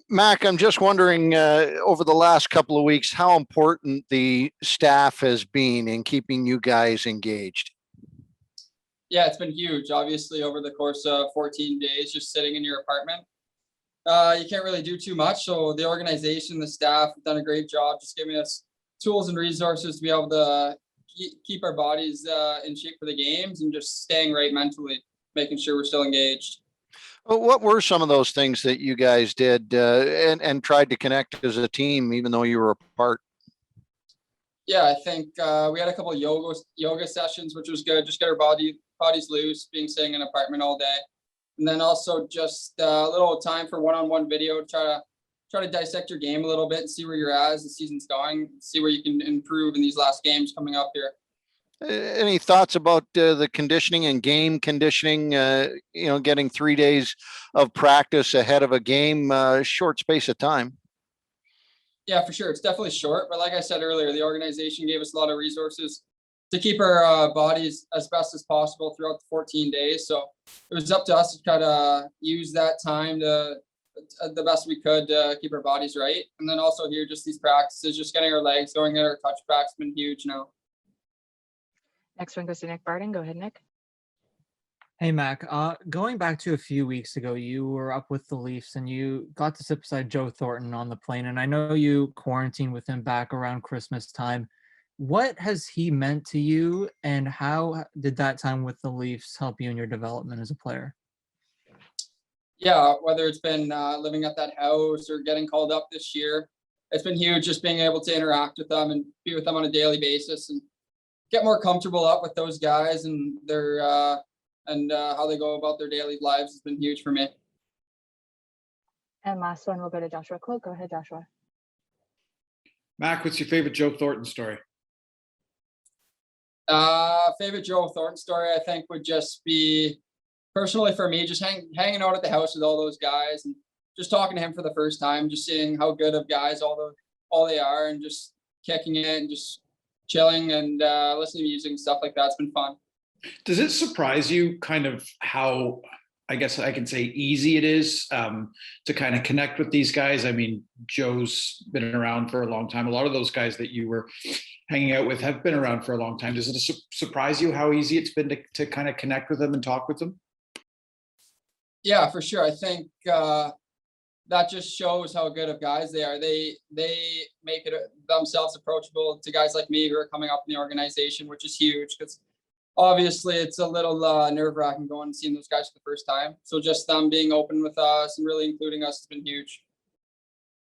Mack, I'm just wondering over the last couple of weeks how important the staff has been in keeping you guys engaged. Yeah, it's been huge. Obviously, over the course of 14 days, just sitting in your apartment, you can't really do too much. So the organization, the staff have done a great job just giving us tools and resources to be able to keep our bodies in shape for the games and just staying right mentally, making sure we're still engaged. Well, what were some of those things that you guys did and tried to connect as a team, even though you were apart? Yeah, I think we had a couple of yoga sessions, which was good. Just get our bodies loose, being sitting in an apartment all day, and then also just a little time for one-on-one video. Try to dissect your game a little bit and see where you're at as the season's going. See where you can improve in these last games coming up here. Any thoughts about the conditioning and game conditioning? Getting 3 days of practice ahead of a game, short space of time. Yeah, for sure. It's definitely short, but like I said earlier, the organization gave us a lot of resources to keep our bodies as best as possible throughout the 14 days. So it was up to us to kind of use that time to the best we could to keep our bodies right. And then also here, just these practices, just getting our legs going, at our touchbacks been huge now. Next one goes to Nick Barden. Go ahead, Nick. Hey, Mac. Going back to a few weeks ago, you were up with the Leafs and you got to sit beside Joe Thornton on the plane. And I know you quarantined with him back around Christmas time. What has he meant to you, and how did that time with the Leafs help you in your development as a player? Yeah, whether it's been living at that house or getting called up this year, it's been huge just being able to interact with them and be with them on a daily basis and get more comfortable up with those guys and their how they go about their daily lives has been huge for me. And last one, we'll go to Joshua Cloak. Go ahead, Joshua. Mac, what's your favorite Joe Thornton story? Favorite Joe Thornton story, I think, would just be personally for me, just hanging out at the house with all those guys and just talking to him for the first time, just seeing how good of guys all they are, and just kicking it and just chilling and listening to music and stuff like that. It's been fun. Does it surprise you kind of how, I guess I can say, easy it is to kind of connect with these guys? I mean, Joe's been around for a long time. A lot of those guys that you were hanging out with have been around for a long time. Does it surprise you how easy it's been to kind of connect with them and talk with them? Yeah, for sure. I think that just shows how good of guys they are. They make it themselves approachable to guys like me who are coming up in the organization, which is huge because obviously it's a little nerve-wracking going and seeing those guys for the first time. So just them being open with us and really including us has been huge.